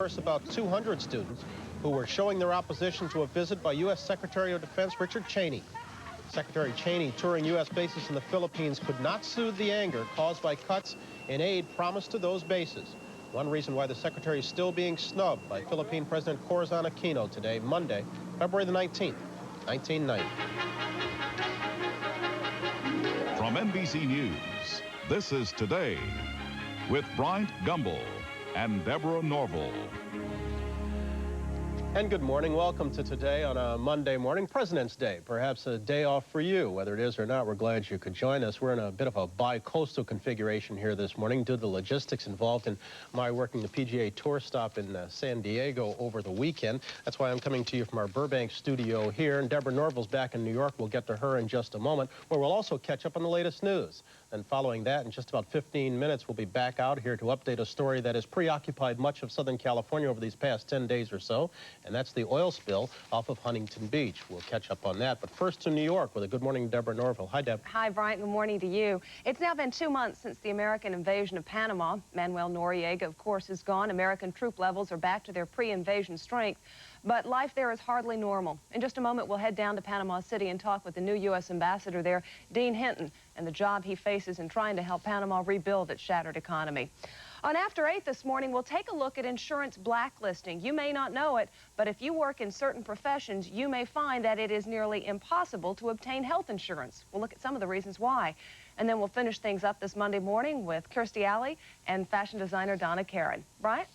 First, about 200 students who were showing their opposition to a visit by U.S. Secretary of Defense Richard Cheney. Secretary Cheney, touring U.S. bases in the Philippines, could not soothe the anger caused by cuts in aid promised to those bases. One reason why the secretary is still being snubbed by Philippine President Corazon Aquino today, Monday, February the 19th, 1990. From NBC News, this is Today with Bryant Gumbel and Deborah Norville. And good morning. Welcome to Today on a Monday morning, President's Day. Perhaps a day off for you. Whether it is or not, we're glad you could join us. We're in a bit of a bi-coastal configuration here this morning due to the logistics involved in my working the PGA Tour stop in San Diego over the weekend. That's why I'm coming to you from our Burbank studio here. And Deborah Norville's back in New York. We'll get to her in just a moment, where we'll also catch up on the latest news. And following that, in just about 15 minutes, we'll be back out here to update a story that has preoccupied much of Southern California over these past 10 days or so, and that's the oil spill off of Huntington Beach. We'll catch up on that. But first to New York with a good morning, Deborah Norville. Hi, Deb. Hi, Bryant. Good morning to you. It's now been 2 months since the American invasion of Panama. Manuel Noriega, of course, is gone. American troop levels are back to their pre-invasion strength. But life there is hardly normal. In just a moment, we'll head down to Panama City and talk with the new U.S. ambassador there, Deane Hinton, and the job he faces in trying to help Panama rebuild its shattered economy. On After 8 this morning, we'll take a look at insurance blacklisting. You may not know it, but if you work in certain professions, you may find that it is nearly impossible to obtain health insurance. We'll look at some of the reasons why. And then we'll finish things up this Monday morning with Kirstie Alley and fashion designer Donna Karen. Bryant?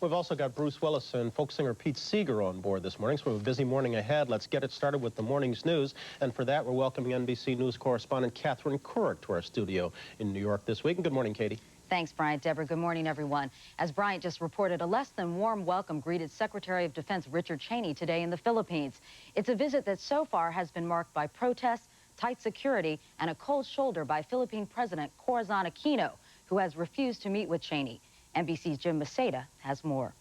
We've also got Bruce Willis and folk singer Pete Seeger on board this morning, so we have a busy morning ahead. Let's get it started with the morning's news. And for that, we're welcoming NBC News correspondent Katie Couric to our studio in New York this week. And good morning, Katie. Thanks, Bryant. Deborah, good morning, everyone. As Bryant just reported, a less than warm welcome greeted Secretary of Defense Richard Cheney today in the Philippines. It's a visit that so far has been marked by protests, tight security, and a cold shoulder by Philippine President Corazon Aquino, who has refused to meet with Cheney. NBC's Jim Maceda has more.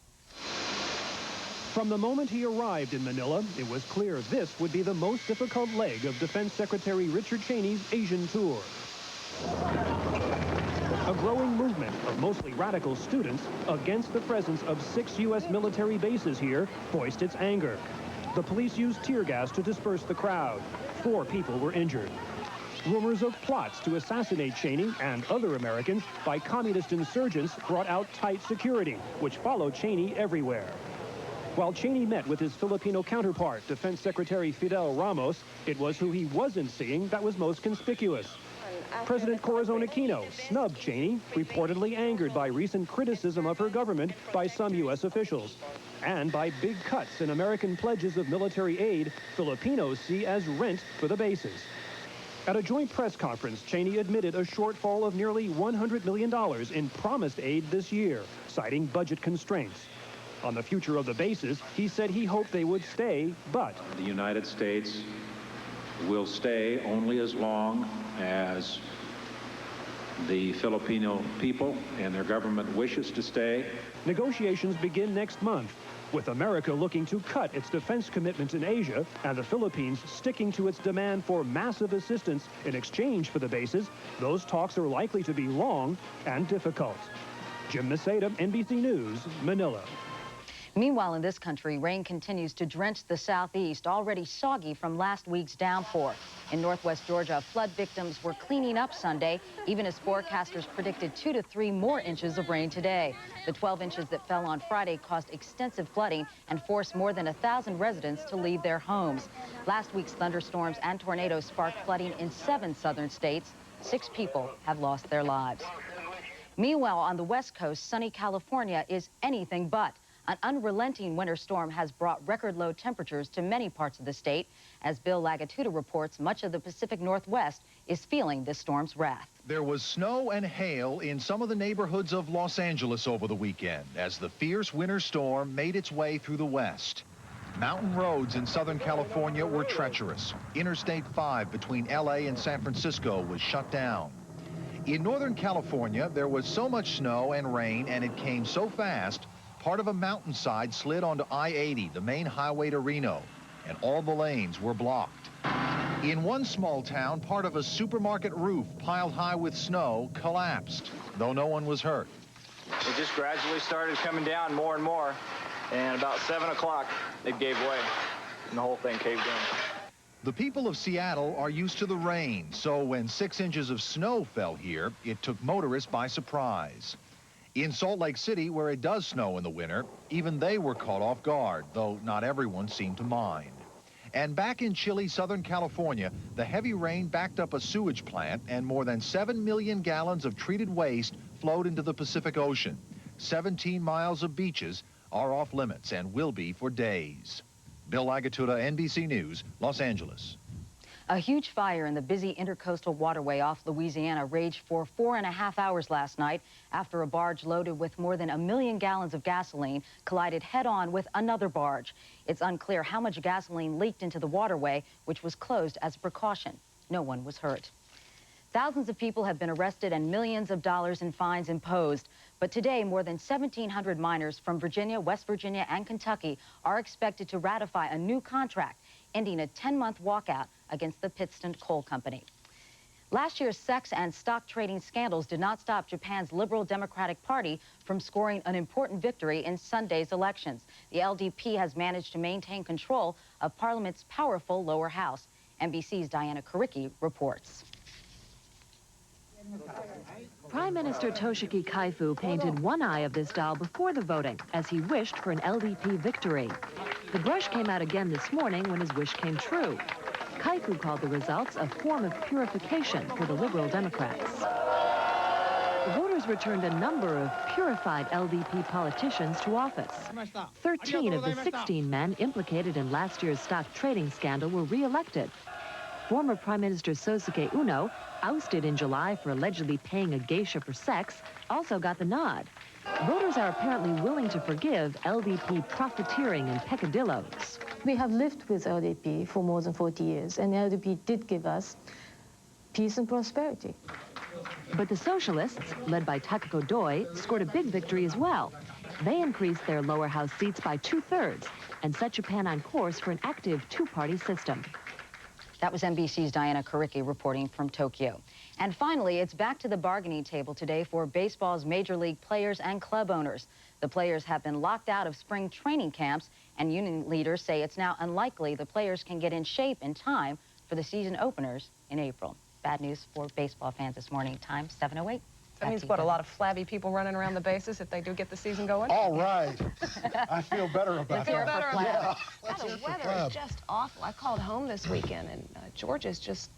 From the moment he arrived in Manila, it was clear this would be the most difficult leg of Defense Secretary Richard Cheney's Asian tour. A growing movement of mostly radical students against the presence of 6 U.S. military bases here voiced its anger. The police used tear gas to disperse the crowd. 4 people were injured. Rumors of plots to assassinate Cheney and other Americans by communist insurgents brought out tight security, which followed Cheney everywhere. While Cheney met with his Filipino counterpart, Defense Secretary Fidel Ramos, it was who he wasn't seeing that was most conspicuous. President Corazon Aquino snubbed Cheney, reportedly angered by recent criticism of her government by some U.S. officials, and by big cuts in American pledges of military aid Filipinos see as rent for the bases. At a joint press conference, Cheney admitted a shortfall of nearly $100 million in promised aid this year, citing budget constraints. On the future of the bases, he said he hoped they would stay, but the United States will stay only as long as the Filipino people and their government wishes to stay. Negotiations begin next month, with America looking to cut its defense commitments in Asia and the Philippines sticking to its demand for massive assistance in exchange for the bases. Those talks are likely to be long and difficult. Jim Maceda, NBC News, Manila. Meanwhile, in this country, rain continues to drench the southeast, already soggy from last week's downpour. In northwest Georgia, flood victims were cleaning up Sunday, even as forecasters predicted 2 to 3 more inches of rain today. The 12 inches that fell on Friday caused extensive flooding and forced more than 1,000 residents to leave their homes. Last week's thunderstorms and tornadoes sparked flooding in 7 southern states. 6 people have lost their lives. Meanwhile, on the West Coast, sunny California is anything but. An unrelenting winter storm has brought record-low temperatures to many parts of the state. As Bill Lagatuda reports, much of the Pacific Northwest is feeling this storm's wrath. There was snow and hail in some of the neighborhoods of Los Angeles over the weekend as the fierce winter storm made its way through the west. Mountain roads in Southern California were treacherous. Interstate 5 between L.A. and San Francisco was shut down. In Northern California, there was so much snow and rain, and it came so fast, part of a mountainside slid onto I-80, the main highway to Reno, and all the lanes were blocked. In one small town, part of a supermarket roof piled high with snow collapsed, though no one was hurt. It just gradually started coming down more and more, and about 7 o'clock, it gave way, and the whole thing caved in. The people of Seattle are used to the rain, so when 6 inches of snow fell here, it took motorists by surprise. In Salt Lake City, where it does snow in the winter, even they were caught off guard, though not everyone seemed to mind. And back in chilly Southern California, the heavy rain backed up a sewage plant and more than 7 million gallons of treated waste flowed into the Pacific Ocean. 17 miles of beaches are off limits and will be for days. Bill Lagatuda, NBC News, Los Angeles. A huge fire in the busy intercoastal waterway off Louisiana raged for 4.5 hours last night after a barge loaded with more than 1 million gallons of gasoline collided head-on with another barge. It's unclear how much gasoline leaked into the waterway, which was closed as a precaution. No one was hurt. Thousands of people have been arrested and millions of dollars in fines imposed. But today, more than 1,700 miners from Virginia, West Virginia, and Kentucky are expected to ratify a new contract, ending a 10-month walkout against the Pittston Coal Company. Last year's sex and stock trading scandals did not stop Japan's Liberal Democratic Party from scoring an important victory in Sunday's elections. The LDP has managed to maintain control of Parliament's powerful lower house. NBC's Katie Couric reports. Prime Minister Toshiki Kaifu painted one eye of this doll before the voting as he wished for an LDP victory. The brush came out again this morning when his wish came true. Kaifu called the results a form of purification for the Liberal Democrats. The voters returned a number of purified LDP politicians to office. 13 of the 16 men implicated in last year's stock trading scandal were re-elected. Former Prime Minister Sosuke Uno, ousted in July for allegedly paying a geisha for sex, also got the nod. Voters are apparently willing to forgive LDP profiteering and peccadillos. We have lived with LDP for more than 40 years, and LDP did give us peace and prosperity. But the socialists, led by Takako Doi, scored a big victory as well. They increased their lower house seats by 2/3 and set Japan on course for an active two-party system. That was NBC's Katie Couric reporting from Tokyo. And finally, it's back to the bargaining table today for baseball's major league players and club owners. The players have been locked out of spring training camps, and union leaders say it's now unlikely the players can get in shape in time for the season openers in April. Bad news for baseball fans this morning. Time 7:08. That means, what, a lot of flabby people running around the bases if they do get the season going? All right. I feel better about that. You feel better about Yeah. that. The weather is just awful. I called home this weekend, and Georgia's just,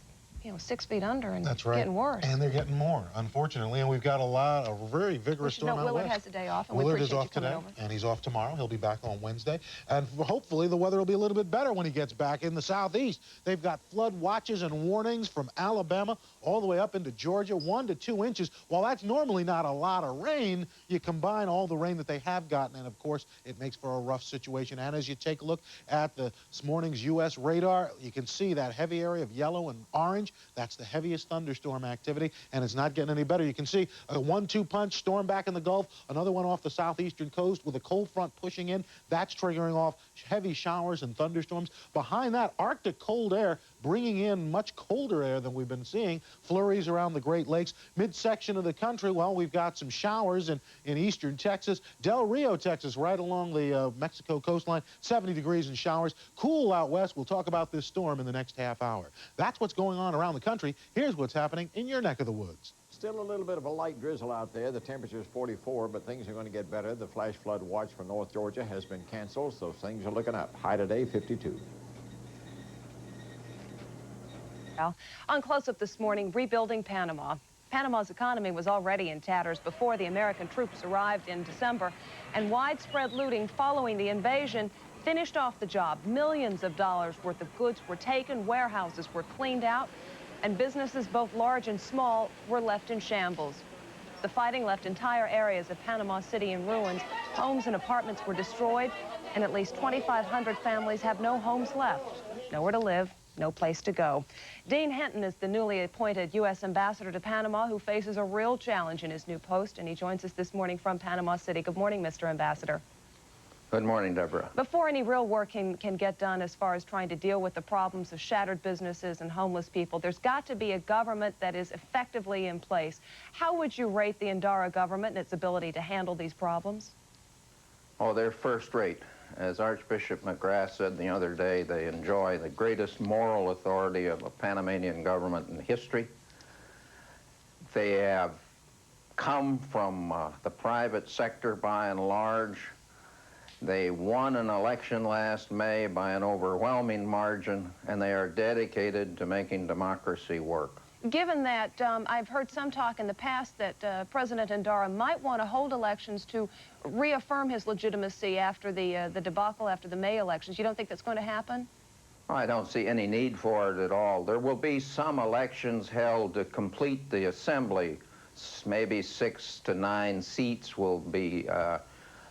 6 feet under and That's right. getting worse. And they're getting more, unfortunately. And we've got a very vigorous storm out Willard west. has a day off, and we Willard is appreciate off you coming today, over. and he's off tomorrow. He'll be back on Wednesday. And hopefully the weather will be a little bit better when he gets back. In the southeast, they've got flood watches and warnings from Alabama all the way up into Georgia, 1 to 2 inches. While that's normally not a lot of rain, you combine all the rain that they have gotten, and of course, it makes for a rough situation. And as you take a look at this morning's U.S. radar, you can see that heavy area of yellow and orange. That's the heaviest thunderstorm activity, and it's not getting any better. You can see a 1-2 punch storm back in the Gulf, another one off the southeastern coast with a cold front pushing in. That's triggering off heavy showers and thunderstorms. Behind that, Arctic cold air bringing in much colder air than we've been seeing. Flurries around the Great Lakes. Midsection of the country, well, we've got some showers in eastern Texas. Del Rio, Texas, right along the Mexico coastline, 70 degrees and showers. Cool out west. We'll talk about this storm in the next half hour. That's what's going on around the country. Here's what's happening in your neck of the woods. Still a little bit of a light drizzle out there. The temperature is 44, but things are going to get better. The flash flood watch for North Georgia has been canceled, so things are looking up. High today, 52. On Close-Up this morning, rebuilding Panama. Panama's economy was already in tatters before the American troops arrived in December, and widespread looting following the invasion finished off the job. Millions of dollars worth of goods were taken, warehouses were cleaned out, and businesses both large and small were left in shambles. The fighting left entire areas of Panama City in ruins. Homes and apartments were destroyed, and at least 2,500 families have no homes left. Nowhere to live, no place to go. Deane Hinton is the newly appointed U.S. ambassador to Panama, who faces a real challenge in his new post, and he joins us this morning from Panama City. Good morning, Mr. Ambassador. Good morning, Deborah. Before any real work can get done as far as trying to deal with the problems of shattered businesses and homeless people, there's got to be a government that is effectively in place. How would you rate the Ndara government and its ability to handle these problems? Oh, they're first rate. As Archbishop McGrath said the other day, they enjoy the greatest moral authority of a Panamanian government in history. They have come from the private sector by and large. They won an election last May by an overwhelming margin, and they are dedicated to making democracy work. Given that, I've heard some talk in the past that President Ndara might want to hold elections to reaffirm his legitimacy after the debacle after the May elections. You don't think that's going to happen? I don't see any need for it at all. There will be some elections held to complete the assembly. Maybe 6 to 9 seats will be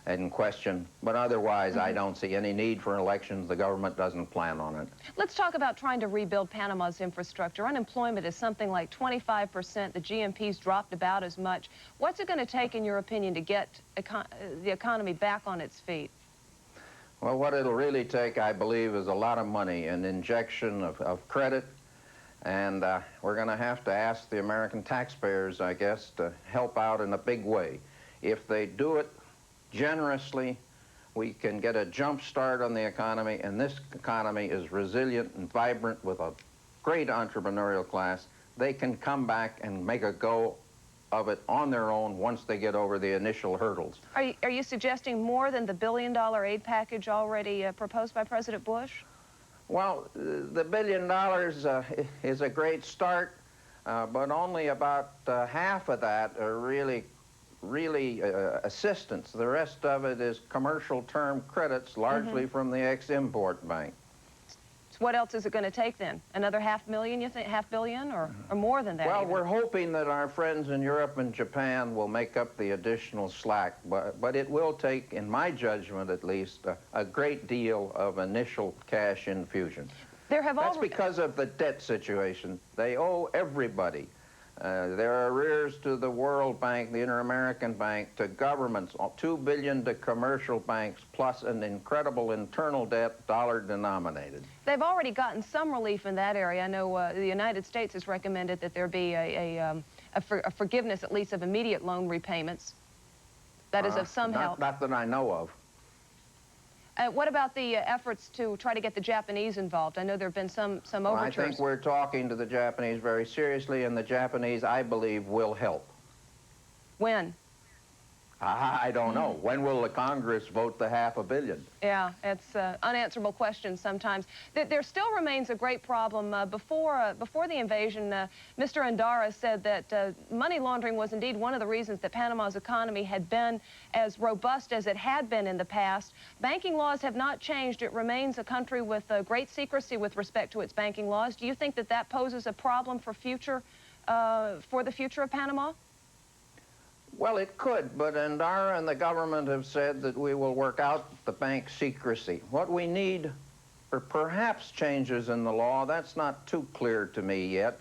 in question, but otherwise I don't see any need for elections. The government doesn't plan on it. Let's talk about trying to rebuild Panama's infrastructure. Unemployment is something like 25%. The GNP's dropped about as much. What's it going to take, in your opinion, to get the economy back on its feet? Well, what it'll really take, I believe, is a lot of money, an injection of credit, and we're going to have to ask the American taxpayers, I guess, to help out in a big way. If they do it generously, we can get a jump start on the economy, and this economy is resilient and vibrant with a great entrepreneurial class. They can come back and make a go of it on their own once they get over the initial hurdles. Are you suggesting more than the billion-dollar aid package already proposed by President Bush? Well, the $1 billion is a great start, but only about half of that are really assistance. The rest of it is commercial term credits, largely from the Ex-Import Bank. So what else is it going to take then? Another $500,000, you think, $500 million, or more than that? Well, even? we're hoping that our friends in Europe and Japan will make up the additional slack, but it will take, in my judgment at least, a great deal of initial cash infusion. That's because of the debt situation. They owe everybody. There are arrears to the World Bank, the Inter-American Bank, to governments, $2 billion to commercial banks, plus an incredible internal debt, dollar-denominated. They've already gotten some relief in that area. I know the United States has recommended that there be a forgiveness, at least, of immediate loan repayments. That is of some help. Not that I know of. What about the efforts to try to get the Japanese involved? I know there have been some overtures. I think we're talking to the Japanese very seriously, and the Japanese, I believe, will help. When? I don't know. When will the Congress vote the $500 million? Yeah, it's unanswerable questions sometimes. There still remains a great problem. Before the invasion, Mr. Ndara said that money laundering was indeed one of the reasons that Panama's economy had been as robust as it had been in the past. Banking laws have not changed. It remains a country with great secrecy with respect to its banking laws. Do you think that that poses a problem for the future of Panama? Well, it could, but Ndara and the government have said that we will work out the bank secrecy. What we need are perhaps changes in the law. That's not too clear to me yet.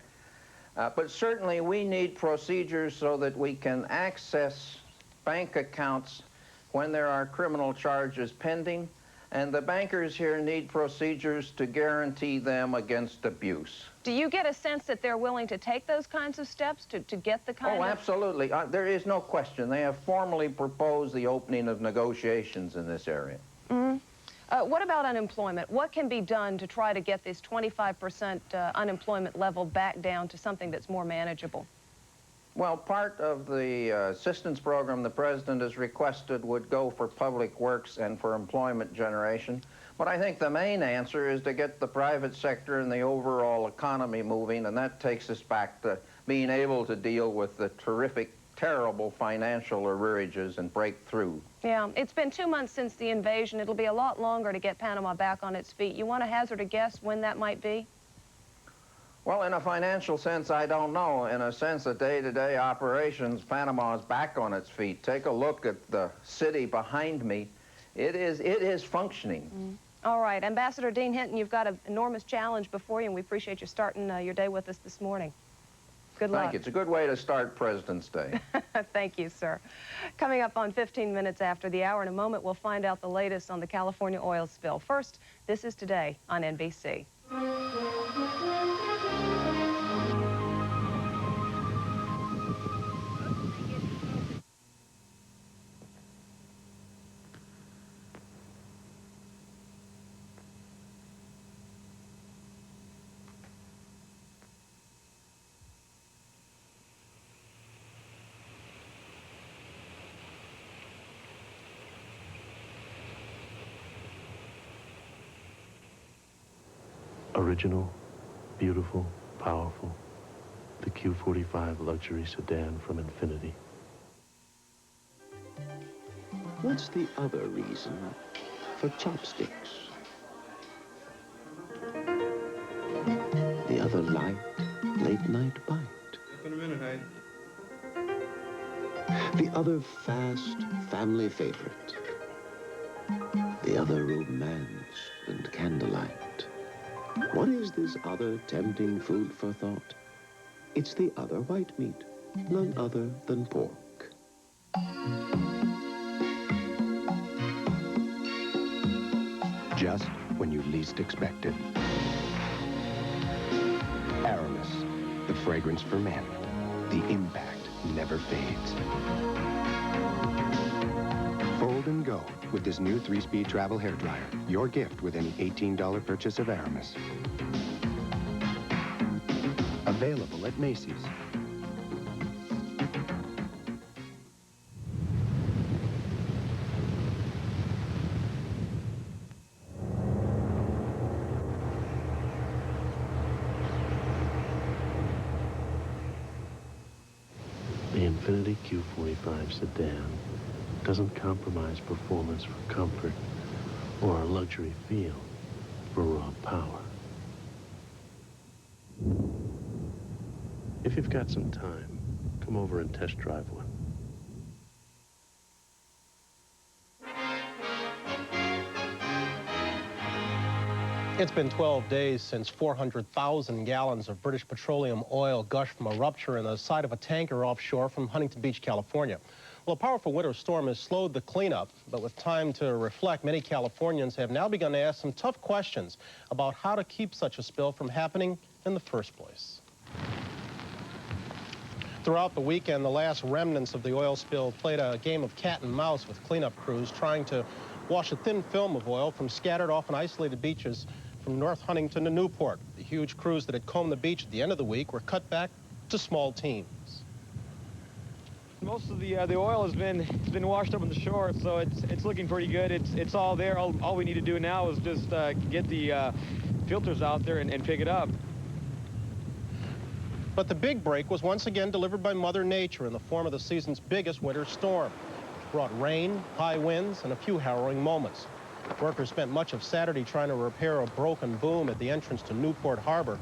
But certainly we need procedures so that we can access bank accounts when there are criminal charges pending, and the bankers here need procedures to guarantee them against abuse. Do you get a sense that they're willing to take those kinds of steps to get the kind of... Oh, absolutely. There is no question. They have formally proposed the opening of negotiations in this area. What about unemployment? What can be done to try to get this 25% unemployment level back down to something that's more manageable? Well, part of the assistance program the president has requested would go for public works and for employment generation. But I think the main answer is to get the private sector and the overall economy moving, and that takes us back to being able to deal with the terrific, terrible financial arrearages and break through. Yeah, it's been 2 months since the invasion. It'll be a lot longer to get Panama back on its feet. You want to hazard a guess when that might be? Well, in a financial sense, I don't know. In a sense of day-to-day operations, Panama is back on its feet. Take a look at the city behind me. It is functioning. All right. Ambassador Deane Hinton, you've got an enormous challenge before you, and we appreciate you starting your day with us this morning. Good luck. Thank you. It's a good way to start President's Day. Thank you, sir. Coming up on 15 minutes after the hour, in a moment, we'll find out the latest on the California oil spill. First, this is Today on NBC. Original, beautiful, powerful. The Q45 luxury sedan from Infiniti. What's the other reason for chopsticks? The other light, late-night bite. Up in a minute, Hyde. The other fast family favorite. The other romance and candlelight. What is this other tempting food for thought? It's the other white meat, none other than pork. Just when you least expect it. Aramis, the fragrance for men. The impact never fades. Fold and go with this new 3-speed travel hairdryer. Your gift with any $18 purchase of Aramis. Available at Macy's. The Infiniti Q45 sedan doesn't compromise performance for comfort or a luxury feel for raw power. If you've got some time, come over and test drive one. It's been 12 days since 400,000 gallons of British petroleum oil gushed from a rupture in the side of a tanker offshore from Huntington Beach, California. Well, a powerful winter storm has slowed the cleanup, but with time to reflect, many Californians have now begun to ask some tough questions about how to keep such a spill from happening in the first place. Throughout the weekend, the last remnants of the oil spill played a game of cat and mouse with cleanup crews trying to wash a thin film of oil from scattered, often isolated beaches from North Huntington to Newport. The huge crews that had combed the beach at the end of the week were cut back to small teams. Most of the oil has been washed up on the shore, so it's looking pretty good. It's all there. All we need to do now is just get the filters out there and pick it up. But the big break was once again delivered by Mother Nature in the form of the season's biggest winter storm. It brought rain, high winds, and a few harrowing moments. Workers spent much of Saturday trying to repair a broken boom at the entrance to Newport Harbor.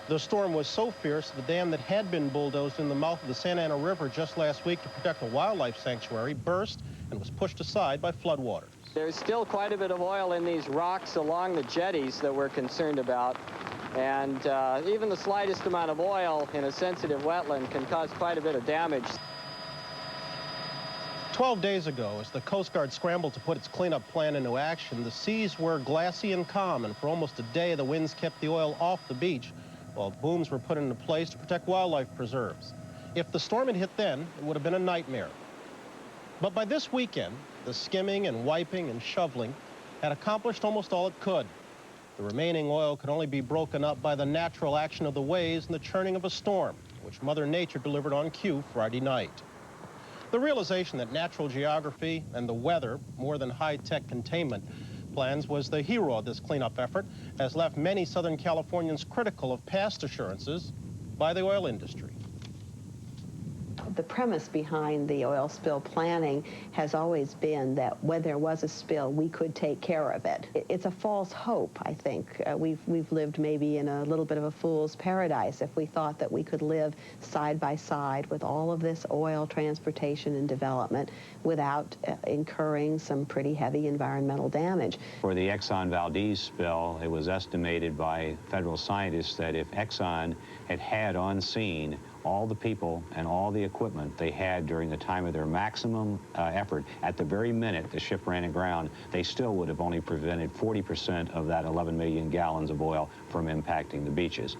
The storm was so fierce, the dam that had been bulldozed in the mouth of the Santa Ana River just last week to protect a wildlife sanctuary burst and was pushed aside by floodwaters. There's still quite a bit of oil in these rocks along the jetties that we're concerned about. And even the slightest amount of oil in a sensitive wetland can cause quite a bit of damage. 12 days ago, as the Coast Guard scrambled to put its cleanup plan into action, the seas were glassy and calm, and for almost a day, the winds kept the oil off the beach, while booms were put into place to protect wildlife preserves. If the storm had hit then, it would have been a nightmare. But by this weekend, the skimming and wiping and shoveling had accomplished almost all it could. The remaining oil could only be broken up by the natural action of the waves and the churning of a storm, which Mother Nature delivered on cue Friday night. The realization that natural geography and the weather, more than high-tech containment plans, was the hero of this cleanup effort, has left many Southern Californians critical of past assurances by the oil industry. The premise behind the oil spill planning has always been that when there was a spill, we could take care of it. It's a false hope, I think. We've lived maybe in a little bit of a fool's paradise if we thought that we could live side by side with all of this oil transportation and development without incurring some pretty heavy environmental damage. For the Exxon Valdez spill, it was estimated by federal scientists that if Exxon had on scene all the people and all the equipment they had during the time of their maximum effort, at the very minute the ship ran aground, they still would have only prevented 40% of that 11 million gallons of oil from impacting the beaches.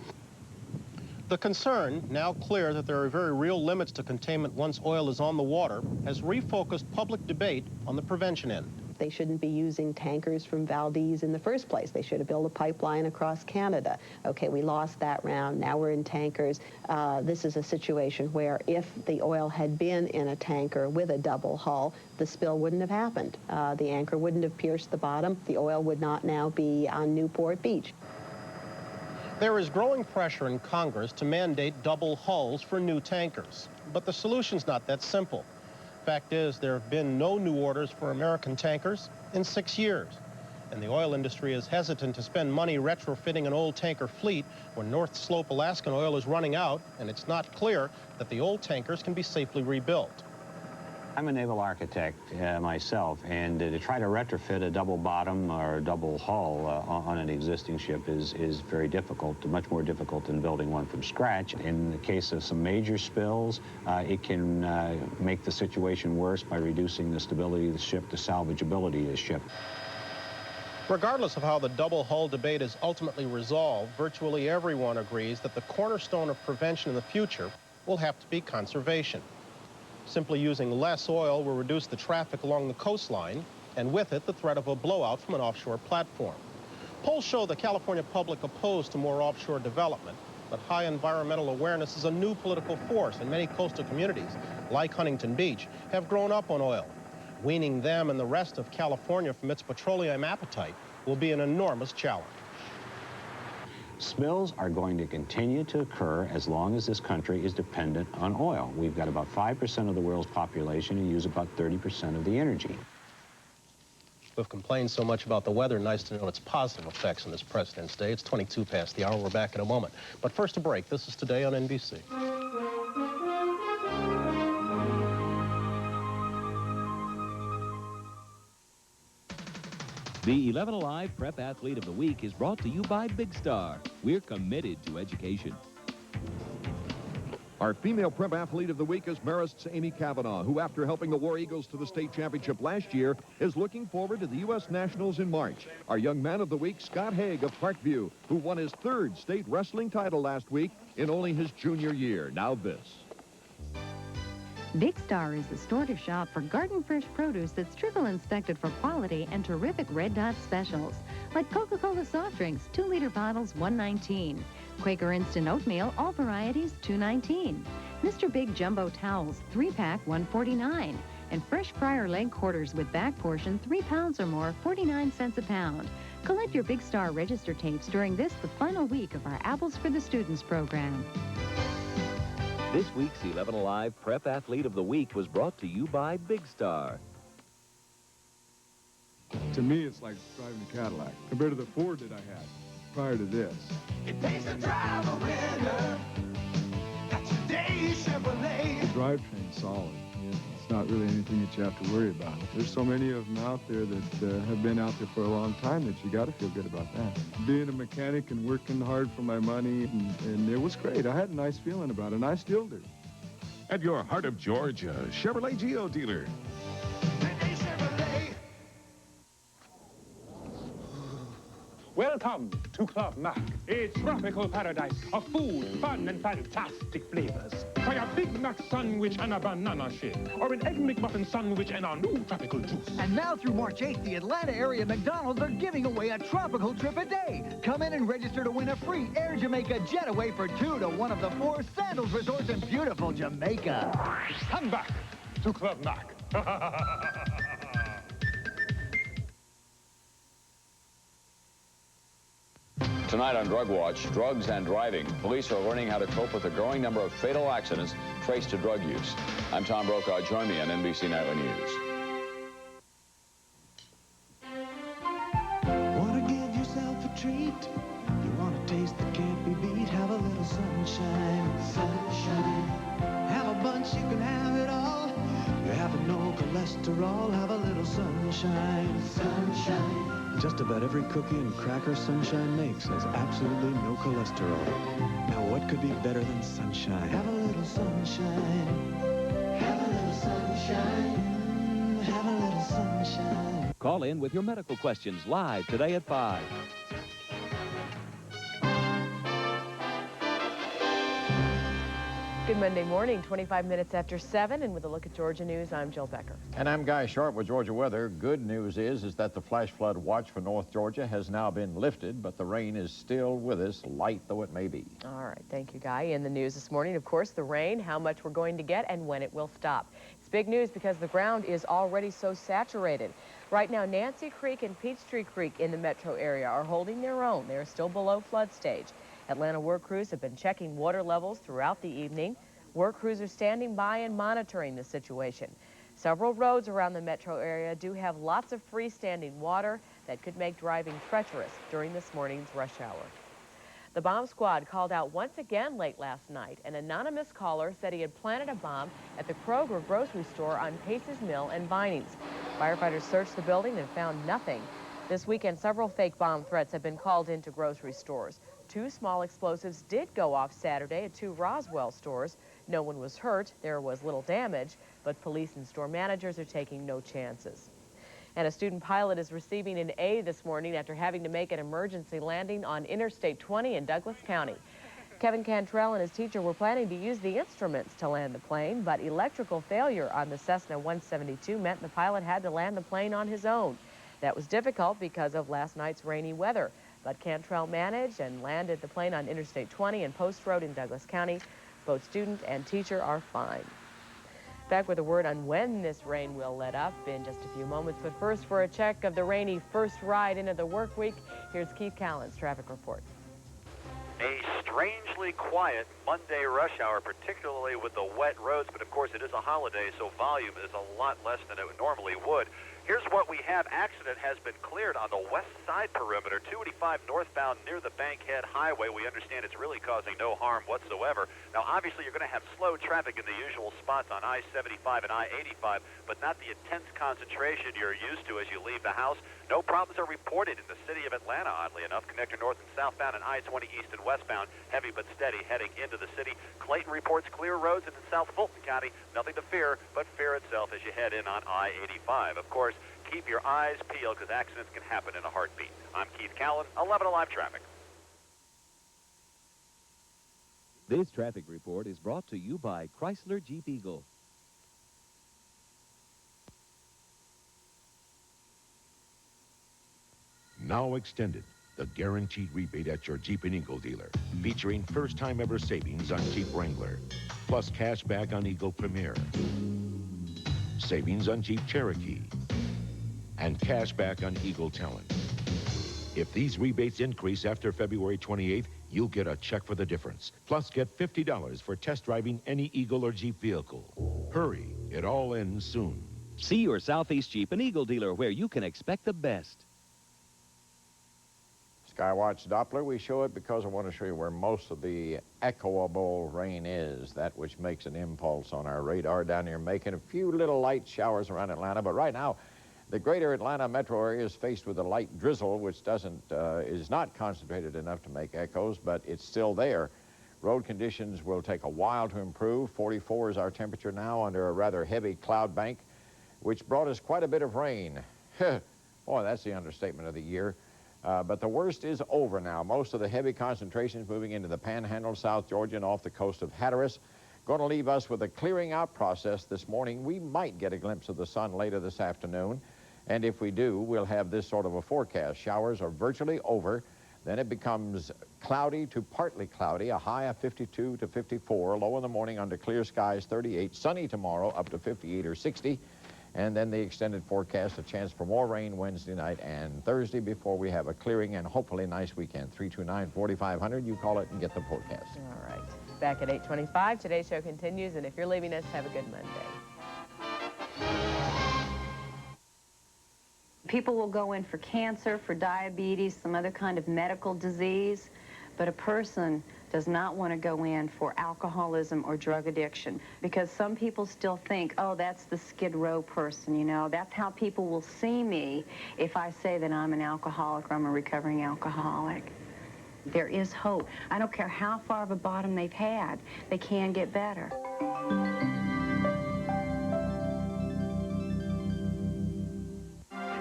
The concern, now clear that there are very real limits to containment once oil is on the water, has refocused public debate on the prevention end. They shouldn't be using tankers from Valdez in the first place. They should have built a pipeline across Canada. Okay, we lost that round. Now we're in tankers. This is a situation where if the oil had been in a tanker with a double hull, the spill wouldn't have happened. The anchor wouldn't have pierced the bottom. The oil would not now be on Newport Beach. There is growing pressure in Congress to mandate double hulls for new tankers. But the solution's not that simple. Fact is, there have been no new orders for American tankers in 6 years. And the oil industry is hesitant to spend money retrofitting an old tanker fleet when North Slope Alaskan oil is running out, and it's not clear that the old tankers can be safely rebuilt. I'm a naval architect myself, and to try to retrofit a double bottom or a double hull on an existing ship is very difficult, much more difficult than building one from scratch. In the case of some major spills, it can make the situation worse by reducing the stability of the ship, the salvageability of the ship. Regardless of how the double hull debate is ultimately resolved, virtually everyone agrees that the cornerstone of prevention in the future will have to be conservation. Simply using less oil will reduce the traffic along the coastline, and with it, the threat of a blowout from an offshore platform. Polls show the California public opposed to more offshore development, but high environmental awareness is a new political force, and many coastal communities, like Huntington Beach, have grown up on oil. Weaning them and the rest of California from its petroleum appetite will be an enormous challenge. Spills are going to continue to occur as long as this country is dependent on oil. We've got about 5% of the world's population and use about 30% of the energy. We've complained so much about the weather. Nice to know its positive effects on this President's Day. It's 22 past the hour. We're back in a moment. But first, a break. This is Today on NBC. The 11 Alive Prep Athlete of the Week is brought to you by Big Star. We're committed to education. Our female prep athlete of the week is Marist's Amy Cavanaugh, who, after helping the War Eagles to the state championship last year, is looking forward to the U.S. Nationals in March. Our young man of the week, Scott Haig of Parkview, who won his 3rd state wrestling title last week in only his junior year. Now this. Big Star is the store to shop for garden fresh produce that's triple inspected for quality and terrific red dot specials, like Coca-Cola soft drinks, 2-liter bottles, $1.19. Quaker Instant Oatmeal, all varieties, $2.19. Mr. Big Jumbo Towels, 3-pack, $1.49. And fresh fryer leg quarters with back portion, 3 pounds or more, 49 cents a pound. Collect your Big Star register tapes during this, the final week of our Apples for the Students program. This week's 11 Alive Prep Athlete of the Week was brought to you by Big Star. To me, it's like driving a Cadillac compared to the Ford that I had prior to this. It takes a driver winner. That's your day, Chevrolet. The drivetrain's solid. It's not really anything that you have to worry about. There's so many of them out there that have been out there for a long time that you got to feel good about that. Being a mechanic and working hard for my money, and it was great. I had a nice feeling about it, and I still do. At your heart of Georgia, Chevrolet Geo dealer. Welcome to Club Mac, a tropical paradise of food, fun, and fantastic flavors. Try a Big Mac sandwich and a banana shake, or an Egg McMuffin sandwich and our new tropical juice. And now through March 8th, the Atlanta area McDonald's are giving away a tropical trip a day. Come in and register to win a free Air Jamaica getaway for 2 to one of the 4 Sandals resorts in beautiful Jamaica. Come back to Club Mac. Tonight on Drug Watch, drugs and driving. Police are learning how to cope with the growing number of fatal accidents traced to drug use. I'm Tom Brokaw. Join me on NBC Nightly News. Want to give yourself a treat? You want a taste that can't be beat? Have a little sunshine. Sunshine. Have a bunch, you can have it all. You have have no cholesterol, have a little sunshine. Sunshine. Just about every cookie and cracker Sunshine makes has absolutely no cholesterol. Now what could be better than sunshine? Have a little sunshine. Have a little sunshine. Have a little sunshine. Call in with your medical questions live today at 5. Good Monday morning, 25 minutes after 7, and with a look at Georgia news, I'm Jill Becker. And I'm Guy Sharp with Georgia weather. Good news is that the flash flood watch for North Georgia has now been lifted, but the rain is still with us, light though it may be. All right, thank you, Guy. In the news this morning, of course, the rain, how much we're going to get, and when it will stop. It's big news because the ground is already so saturated. Right now, Nancy Creek and Peachtree Creek in the metro area are holding their own. They are still below flood stage. Atlanta work crews have been checking water levels throughout the evening. Work crews are standing by and monitoring the situation. Several roads around the metro area do have lots of freestanding water that could make driving treacherous during this morning's rush hour. The bomb squad called out once again late last night. An anonymous caller said he had planted a bomb at the Kroger grocery store on Pace's Mill and Vinings. Firefighters searched the building and found nothing. This weekend, several fake bomb threats have been called into grocery stores. 2 small explosives did go off Saturday at 2 Roswell stores. No one was hurt. There was little damage, but police and store managers are taking no chances. And a student pilot is receiving an A this morning after having to make an emergency landing on Interstate 20 in Douglas County. Kevin Cantrell and his teacher were planning to use the instruments to land the plane, but electrical failure on the Cessna 172 meant the pilot had to land the plane on his own. That was difficult because of last night's rainy weather, but Cantrell managed and landed the plane on Interstate 20 and Post Road in Douglas County. Both student and teacher are fine. Back with a word on when this rain will let up in just a few moments, but first, for a check of the rainy first ride into the work week, here's Keith Callan's traffic report. A strangely quiet Monday rush hour, particularly with the wet roads, but of course it is a holiday, so volume is a lot less than it normally would. Here's what we have. Accident has been cleared on the west side perimeter, 285 northbound near the Bankhead Highway. We understand it's really causing no harm whatsoever. Now, obviously, you're going to have slow traffic in the usual spots on I-75 and I-85, but not the intense concentration you're used to as you leave the house. No problems are reported in the city of Atlanta, oddly enough. Connector north and southbound and I-20 east and westbound, heavy but steady heading into the city. Clayton reports clear roads, and in South Fulton County, nothing to fear but fear itself as you head in on I-85. Of course, keep your eyes peeled because accidents can happen in a heartbeat. I'm Keith Callan, 11 Alive Traffic. This traffic report is brought to you by Chrysler Jeep Eagle. Now extended, the guaranteed rebate at your Jeep and Eagle dealer, featuring first-time ever savings on Jeep Wrangler, plus cash back on Eagle Premier, savings on Jeep Cherokee, and cash back on Eagle Talent. If these rebates increase after February 28th, you'll get a check for the difference. Plus, get $50 for test driving any Eagle or Jeep vehicle. Hurry, it all ends soon. See your Southeast Jeep and Eagle dealer where you can expect the best. Skywatch Doppler, we show it because I want to show you where most of the echoable rain is, that which makes an impulse on our radar down near Macon. A few little light showers around Atlanta, but right now, the greater Atlanta metro area is faced with a light drizzle, which is not concentrated enough to make echoes, but it's still there. Road conditions will take a while to improve. 44 is our temperature now under a rather heavy cloud bank, which brought us quite a bit of rain. Boy, that's the understatement of the year. But the worst is over now. Most of the heavy concentrations moving into the Panhandle, South Georgia, and off the coast of Hatteras. Going to leave us with a clearing out process this morning. We might get a glimpse of the sun later this afternoon. And if we do, we'll have this sort of a forecast. Showers are virtually over. Then it becomes cloudy to partly cloudy, a high of 52 to 54. Low in the morning under clear skies, 38. Sunny tomorrow, up to 58 or 60. And then the extended forecast, a chance for more rain Wednesday night and Thursday before we have a clearing and hopefully nice weekend. 329-4500, you call it and get the forecast. All right. Back at 8:25, today's show continues, and if you're leaving us, have a good Monday. People will go in for cancer, for diabetes, some other kind of medical disease, but a person does not want to go in for alcoholism or drug addiction, because some people still think, oh, that's the Skid Row person, you know, that's how people will see me if I say that I'm an alcoholic or I'm a recovering alcoholic. There is hope. I don't care how far of a bottom they've had, they can get better.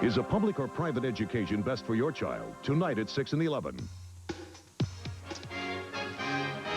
Is a public or private education best for your child? Tonight at 6 and 11.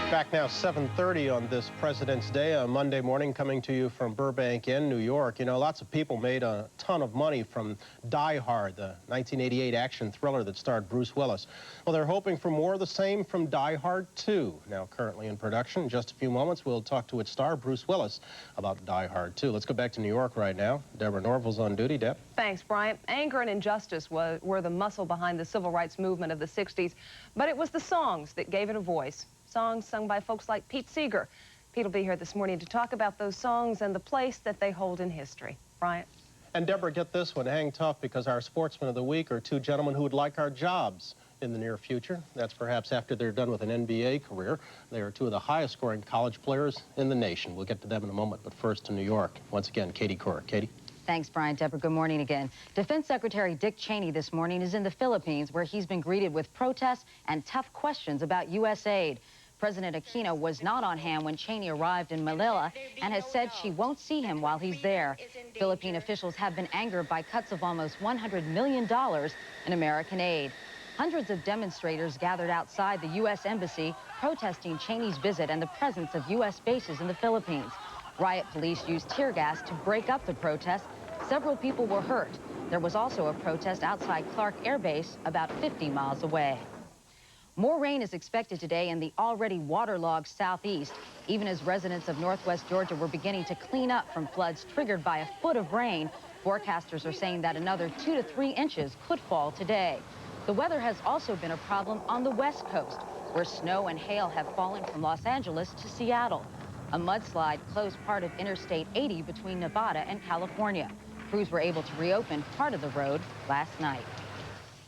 Back now, 7:30 on this President's Day, a Monday morning, coming to you from Burbank in New York. You know, lots of people made a ton of money from Die Hard, the 1988 action thriller that starred Bruce Willis. Well, they're hoping for more of the same from Die Hard 2, now currently in production. In just a few moments, we'll talk to its star, Bruce Willis, about Die Hard 2. Let's go back to New York right now. Deborah Norville's on duty. Deb? Thanks, Bryant. Anger and injustice were the muscle behind the civil rights movement of the 60s, but it was the songs that gave it a voice. Songs sung by folks like Pete Seeger. Pete will be here this morning to talk about those songs and the place that they hold in history. Bryant? And Deborah, get this one. Hang tough, because our sportsmen of the week are two gentlemen who would like our jobs in the near future. That's perhaps after they're done with an NBA career. They are two of the highest scoring college players in the nation. We'll get to them in a moment, but first to New York. Once again, Katie Couric. Katie? Thanks, Brian. Deborah, good morning again. Defense Secretary Dick Cheney this morning is in the Philippines, where he's been greeted with protests and tough questions about U.S. aid. President Aquino was not on hand when Cheney arrived in Manila and has said she won't see him while he's there. Philippine officials have been angered by cuts of almost $100 million in American aid. Hundreds of demonstrators gathered outside the U.S. Embassy protesting Cheney's visit and the presence of U.S. bases in the Philippines. Riot police used tear gas to break up the protest. Several people were hurt. There was also a protest outside Clark Air Base, about 50 miles away. More rain is expected today in the already waterlogged southeast, even as residents of northwest Georgia were beginning to clean up from floods triggered by a foot of rain. Forecasters are saying that another 2 to 3 inches could fall today. The weather has also been a problem on the west coast, where snow and hail have fallen from Los Angeles to Seattle. A mudslide closed part of Interstate 80 between Nevada and California. Crews were able to reopen part of the road last night.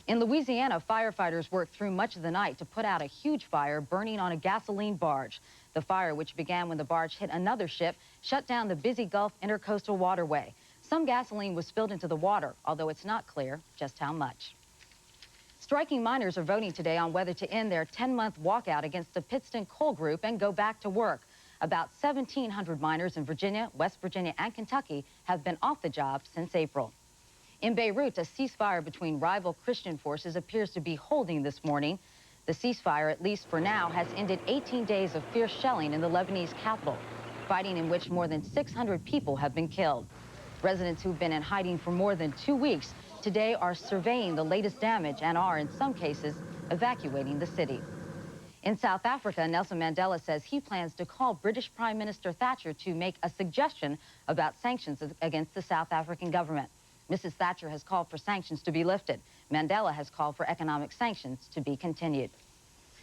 In Louisiana, firefighters worked through much of the night to put out a huge fire burning on a gasoline barge. The fire, which began when the barge hit another ship, shut down the busy Gulf Intercoastal Waterway. Some gasoline was spilled into the water, although it's not clear just how much. Striking miners are voting today on whether to end their 10-month walkout against the Pittston Coal Group and go back to work. About 1,700 miners in Virginia, West Virginia, and Kentucky have been off the job since April. In Beirut, a ceasefire between rival Christian forces appears to be holding this morning. The ceasefire, at least for now, has ended 18 days of fierce shelling in the Lebanese capital, fighting in which more than 600 people have been killed. Residents who've been in hiding for more than 2 weeks today are surveying the latest damage and are, in some cases, evacuating the city. In South Africa, Nelson Mandela says he plans to call British Prime Minister Thatcher to make a suggestion about sanctions against the South African government. Mrs. Thatcher has called for sanctions to be lifted. Mandela has called for economic sanctions to be continued.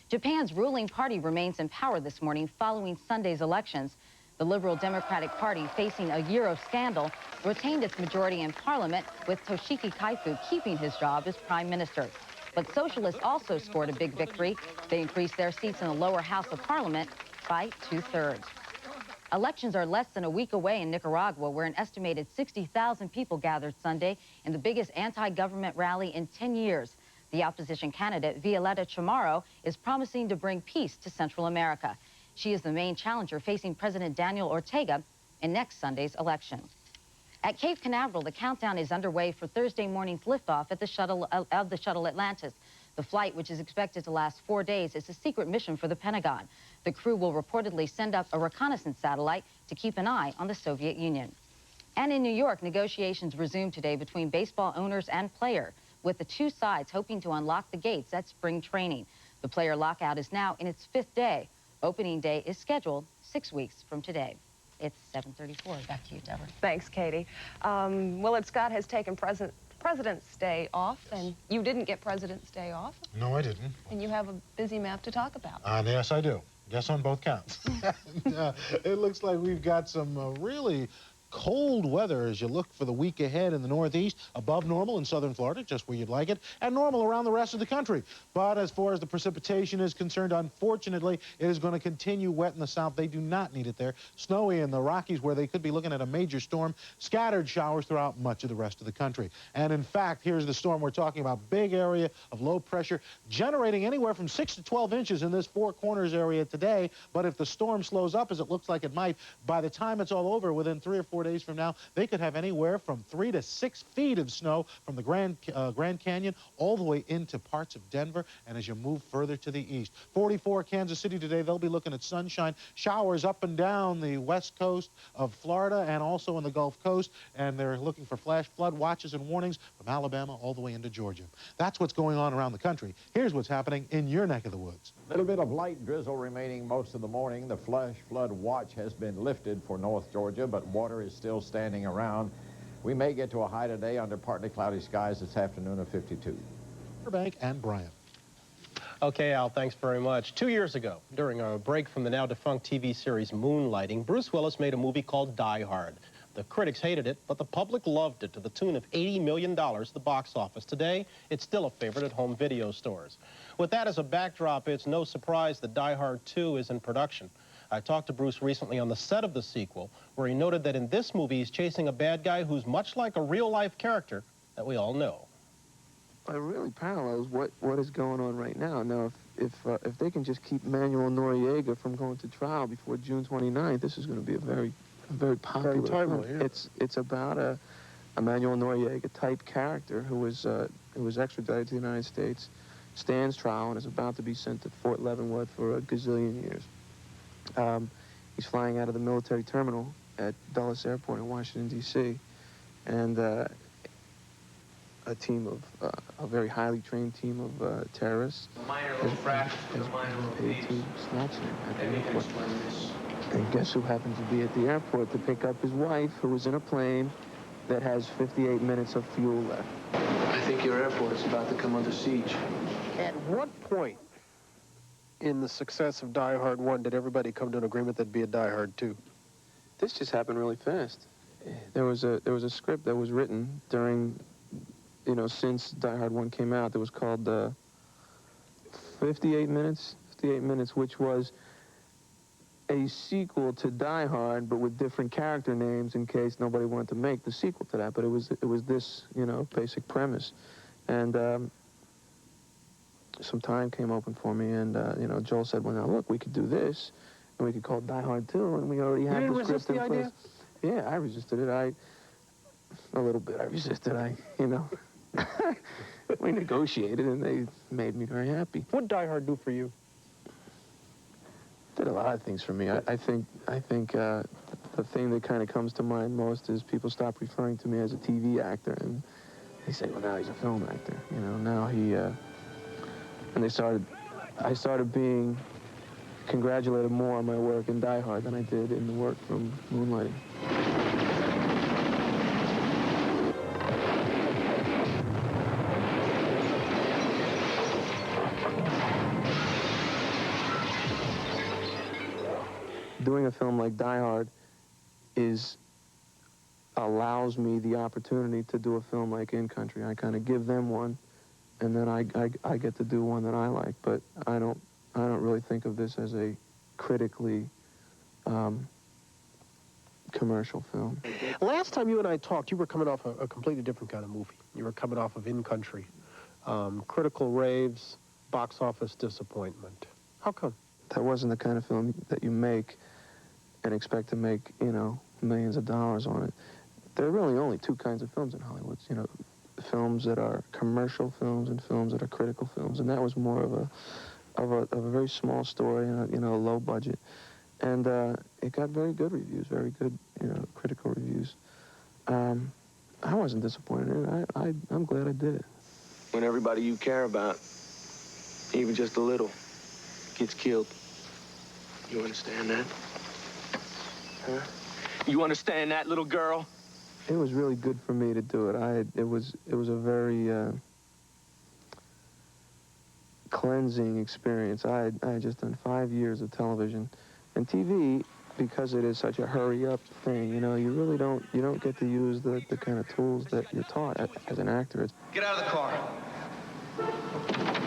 Japan's ruling party remains in power this morning following Sunday's elections. The Liberal Democratic Party, facing a year of scandal, retained its majority in parliament, with Toshiki Kaifu keeping his job as prime minister. But socialists also scored a big victory. They increased their seats in the lower house of parliament by 2/3. Elections are less than a week away in Nicaragua, where an estimated 60,000 people gathered Sunday in the biggest anti-government rally in 10 years. The opposition candidate, Violeta Chamorro, is promising to bring peace to Central America. She is the main challenger facing President Daniel Ortega in next Sunday's election. At Cape Canaveral, the countdown is underway for Thursday morning's liftoff at the shuttle Atlantis. The flight, which is expected to last 4 days, is a secret mission for the Pentagon. The crew will reportedly send up a reconnaissance satellite to keep an eye on the Soviet Union. And in New York, negotiations resumed today between baseball owners and player, with the two sides hoping to unlock the gates at spring training. The player lockout is now in its 5th day. Opening day is scheduled 6 weeks from today. It's 7:34. Back to you, Deborah. Thanks, Katie. Willard Scott has taken President's Day off, and you didn't get President's Day off. No, I didn't. And you have a busy map to talk about. Yes, I do. Yes, on both counts. It looks like we've got some really cold weather as you look for the week ahead in the Northeast, above normal in southern Florida, just where you'd like it, and normal around the rest of the country. But as far as the precipitation is concerned, unfortunately, it is going to continue wet in the south. They do not need it there. Snowy in the Rockies, where they could be looking at a major storm. Scattered showers throughout much of the rest of the country. And in fact, here's the storm we're talking about. Big area of low pressure, generating anywhere from 6 to 12 inches in this Four Corners area today. But if the storm slows up, as it looks like it might, by the time it's all over, within 3 or 4 days from now, they could have anywhere from 3 to 6 feet of snow from the Grand Canyon all the way into parts of Denver, and as you move further to the east. 44 Kansas City today, they'll be looking at sunshine, showers up and down the west coast of Florida and also in the Gulf Coast, and they're looking for flash flood watches and warnings from Alabama all the way into Georgia. That's what's going on around the country. Here's what's happening in your neck of the woods. A little bit of light drizzle remaining most of the morning. The flash flood watch has been lifted for North Georgia, but water is still standing around. We may get to a high today under partly cloudy skies this afternoon of 52. Burbank and Bryant. Okay, Al, thanks very much. 2 years ago, during a break from the now-defunct TV series Moonlighting, Bruce Willis made a movie called Die Hard. The critics hated it, but the public loved it to the tune of $80 million at the box office. Today, it's still a favorite at home video stores. With that as a backdrop, it's no surprise that Die Hard 2 is in production. I talked to Bruce recently on the set of the sequel, where he noted that in this movie, he's chasing a bad guy who's much like a real-life character that we all know. It really parallels what is going on right now. Now, if they can just keep Manuel Noriega from going to trial before June 29th, this is going to be a very popular film. Yeah. It's about a Manuel Noriega type character who was extradited to the United States, stands trial, and is about to be sent to Fort Leavenworth for a gazillion years. He's flying out of the military terminal at Dulles Airport in Washington, D.C., and a very highly trained team of terrorists has paid to snatch him at the airport. And guess who happened to be at the airport to pick up his wife, who was in a plane that has 58 minutes of fuel left. I think your airport is about to come under siege. At what point in the success of Die Hard 1 did everybody come to an agreement that'd be a Die Hard 2? This just happened really fast. There was a script that was written during, since Die Hard 1 came out, that was called 58 Minutes, which was a sequel to Die Hard, but with different character names in case nobody wanted to make the sequel to that. But it was this, basic premise. And some time came open for me, and, Joel said, well, now, look, we could do this, and we could call it Die Hard 2, and we already have the script in place. Idea? Yeah, I resisted it. A little bit I resisted. We negotiated, and they made me very happy. What did Die Hard do for you? Did a lot of things for me. I think the thing that kind of comes to mind most is people stop referring to me as a TV actor, and they say, well, now he's a film actor. Now he, and I started being congratulated more on my work in Die Hard than I did in the work from Moonlighting. Doing a film like Die Hard allows me the opportunity to do a film like In Country. I kind of give them one, and then I get to do one that I like. But I don't really think of this as a critically commercial film. Last time you and I talked, you were coming off a completely different kind of movie. You were coming off of In Country. Critical raves, box office disappointment. How come? That wasn't the kind of film that you make and expect to make, millions of dollars on it. There are really only two kinds of films in Hollywood, films that are commercial films and films that are critical films. And that was more of a very small story and a low budget. And it got very good reviews, very good, critical reviews. I wasn't disappointed in it. I'm glad I did it. When everybody you care about, even just a little, gets killed, you understand that? Huh? You understand that, little girl? It was really good for me to do it. It was a very cleansing experience. I had just done 5 years of television, and TV. because it is such a hurry-up thing, you know, you really don't get to use the kind of tools that you're taught as an actor. Get out of the car.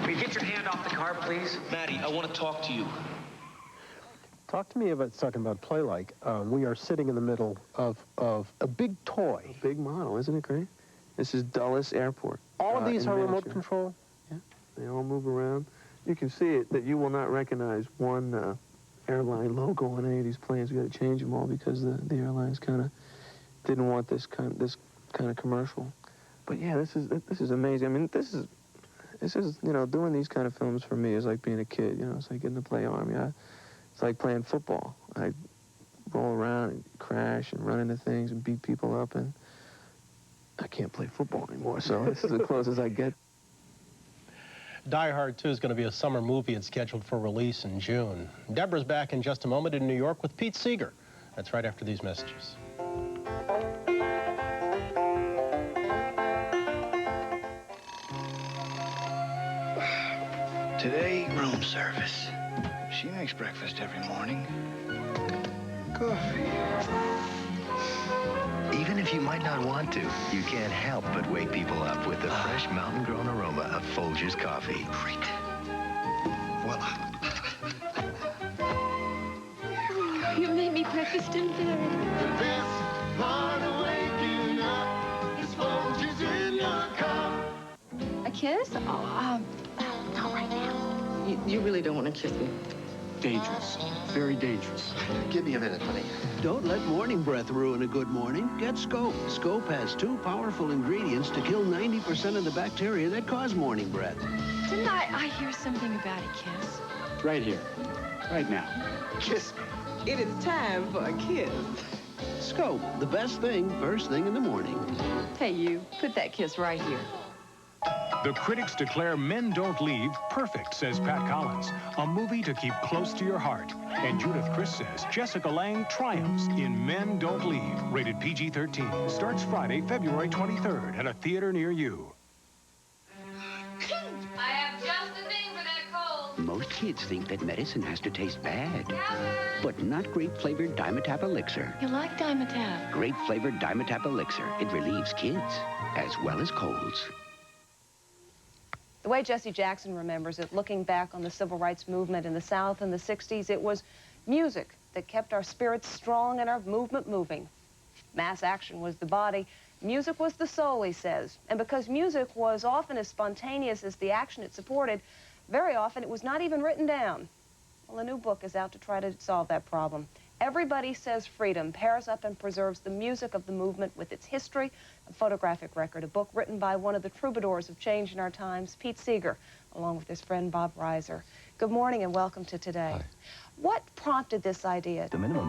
Will you get your hand off the car, please? Maddie, I want to talk to you. Talk to me about talking about play-like. We are sitting in the middle of a big toy. A big model, isn't it great? This is Dulles Airport. All of these are remote control? Yeah, they all move around. You can see it that you will not recognize one airline logo on any of these planes. We got to change them all because the airlines kind of didn't want this kind of commercial. But yeah, this is amazing. I mean, this is you know, doing these kind of films for me is like being a kid. You know, it's like getting to play Army. It's like playing football. I roll around and crash and run into things and beat people up, and I can't play football anymore, so this is as close as I get. Die Hard 2 is going to be a summer movie. It's scheduled for release in June. Deborah's back in just a moment in New York with Pete Seeger. That's right after these messages. Today, room service. She makes breakfast every morning. Coffee. Even if you might not want to, you can't help but wake people up with the fresh mountain-grown aroma of Folgers coffee. Great. Voila. You made me breakfast in bed. The best part of waking up is Folgers in your cup. A kiss? Oh, not right now. You really don't want to kiss me? Dangerous. Very dangerous. Give me a minute, honey. Don't let morning breath ruin a good morning. Get Scope. Scope has 2 powerful ingredients to kill 90% of the bacteria that cause morning breath. Didn't I hear something about a kiss? Right here. Right now. Kiss me. It is time for a kiss. Scope, the best thing first thing in the morning. Hey, you. Put that kiss right here. The critics declare Men Don't Leave perfect, says Pat Collins. A movie to keep close to your heart. And Judith Chris says Jessica Lange triumphs in Men Don't Leave, rated PG-13. Starts Friday, February 23rd at a theater near you. I have just the thing for that cold. Most kids think that medicine has to taste bad. But not grape-flavored Dimetap Elixir. You like Dimetap? Grape-flavored Dimetap Elixir. It relieves kids as well as colds. The way Jesse Jackson remembers it, looking back on the civil rights movement in the South in the 60s, it was music that kept our spirits strong and our movement moving. Mass action was the body. Music was the soul, he says. And because music was often as spontaneous as the action it supported, very often it was not even written down. Well, a new book is out to try to solve that problem. Everybody Says Freedom pairs up and preserves the music of the movement with its history, a photographic record, a book written by one of the troubadours of change in our times, Pete Seeger, along with his friend Bob Reiser. Good morning and welcome to Today. Hi. What prompted this idea? The minimum